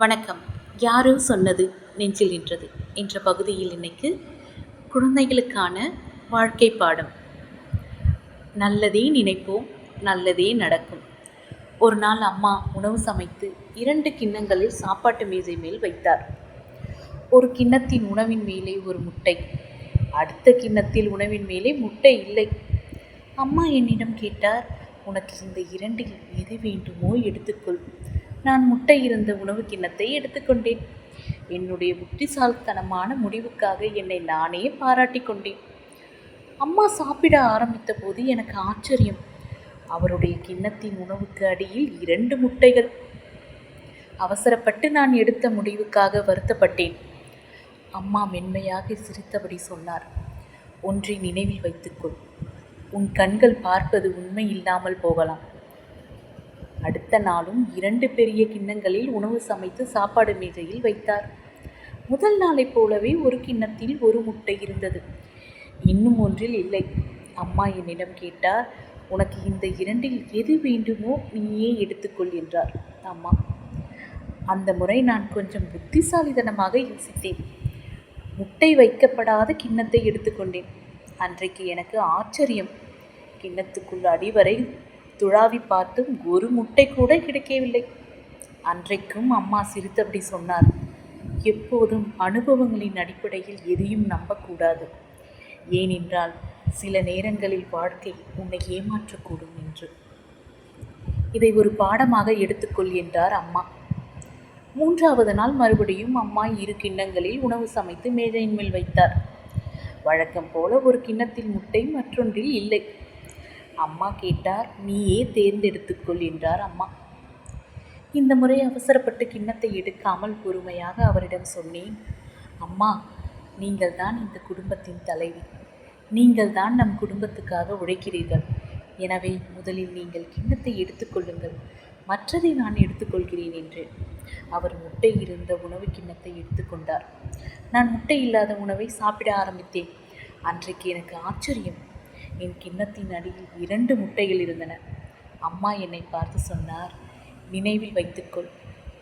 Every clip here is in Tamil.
வணக்கம். யாரோ சொன்னது நெஞ்சில் நின்றது என்ற பகுதியில் இன்னைக்கு குழந்தைகளுக்கான வாழ்க்கை பாடம். நல்லதே நினைப்போம், நல்லதே நடக்கும். ஒரு நாள் அம்மா உணவு சமைத்து 2 கிண்ணங்களில் சாப்பாட்டு மேஜை மேல் வைத்தார். ஒரு கிண்ணத்தின் உணவின் மேலே ஒரு முட்டை, அடுத்த கிண்ணத்தில் உணவின் மேலே முட்டை இல்லை. அம்மா என்னிடம் கேட்டார், உனக்கு இந்த 2இல் எது வேண்டுமோ எடுத்துக்கொள். நான் முட்டை இருந்த உணவு கிண்ணத்தை எடுத்துக்கொண்டேன். என்னுடைய புத்திசாலித்தனமான முடிவுக்காக என்னை நானே பாராட்டி கொண்டேன். அம்மா சாப்பிட ஆரம்பித்த போது எனக்கு ஆச்சரியம். அவருடைய கிண்ணத்தின் உணவுக்கு அடியில் 2 முட்டைகள். அவசரப்பட்டு நான் எடுத்த முடிவுக்காக வருத்தப்பட்டேன். அம்மா மென்மையாக சிரித்தபடி சொன்னார், ஒன்றை நினைவில் வைத்துக்கொள். உன் கண்கள் பார்ப்பது உண்மை இல்லாமல் போகலாம். அடுத்த நாளும் 2 பெரிய கிண்ணங்களில் உணவு சமைத்து சாப்பாடு மேஜையில் வைத்தார். முதல் நாளைப் போலவே ஒரு கிண்ணத்தில் ஒரு முட்டை இருந்தது, இன்னும் ஒன்றில் இல்லை. அம்மா என்னிடம் கேட்டார், உனக்கு இந்த 2இல் எது வேண்டுமோ நீயே எடுத்துக்கொள் என்றார் அம்மா. அந்த முறை நான் கொஞ்சம் புத்திசாலித்தனமாக யோசித்தேன். முட்டை வைக்கப்படாத கிண்ணத்தை எடுத்துக்கொண்டேன். அன்றைக்கு எனக்கு ஆச்சரியம். கிண்ணத்துக்குள் அடிவரை துழாவி பார்த்தும் ஒரு முட்டை கூட கிடைக்கவில்லை. அன்றைக்கும் அம்மா சிரித்தபடி சொன்னார், எப்போதும் அனுபவங்களின் அடிப்படையில் எதையும் நம்பக்கூடாது. ஏனென்றால் சில நேரங்களில் வாழ்க்கை உன்னை ஏமாற்றக்கூடும் என்று. இதை ஒரு பாடமாக எடுத்துக்கொள் என்றார் அம்மா. 3வது நாள் மறுபடியும் அம்மா 2 கிண்ணங்களில் உணவு சமைத்து மேஜையின் மேல் வைத்தார். வழக்கம் போல ஒரு கிண்ணத்தில் முட்டை, மற்றொன்றில் இல்லை. அம்மா கேட்டார், நீயே தேர்ந்தெடுத்துக்கொள் என்றார் அம்மா. இந்த முறை அவசரப்பட்டு கிண்ணத்தை எடுக்காமல் பொறுமையாக அவரிடம் சொன்னேன், அம்மா, நீங்கள் தான் இந்த குடும்பத்தின் தலைவி. நீங்கள் தான் நம் குடும்பத்துக்காக உழைக்கிறீர்கள். எனவே முதலில் நீங்கள் கிண்ணத்தை எடுத்துக்கொள்ளுங்கள், மற்றதை நான் எடுத்துக்கொள்கிறேன் என்றேன். அவர் முட்டை இருந்த உணவு கிண்ணத்தை எடுத்துக்கொண்டார். நான் முட்டை இல்லாத உணவை சாப்பிட ஆரம்பித்தேன். அன்றைக்கு எனக்கு ஆச்சரியம். என் கிண்ணத்தின் அடியில் 2 முட்டைகள் இருந்தன. அம்மா என்னை பார்த்து சொன்னார், நினைவில் வைத்துக்கொள்,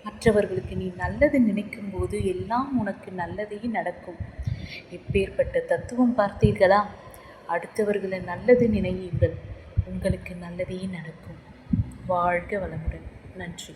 மற்றவர்களுக்கு நீ நல்லது நினைக்கும் போது எல்லாம் உனக்கு நல்லதே நடக்கும். எப்பேற்பட்ட தத்துவம் பார்த்தீர்களா? அடுத்தவர்களை நல்லது நினையுங்கள், உங்களுக்கு நல்லதே நடக்கும். வாழ்க வளமுடன். நன்றி.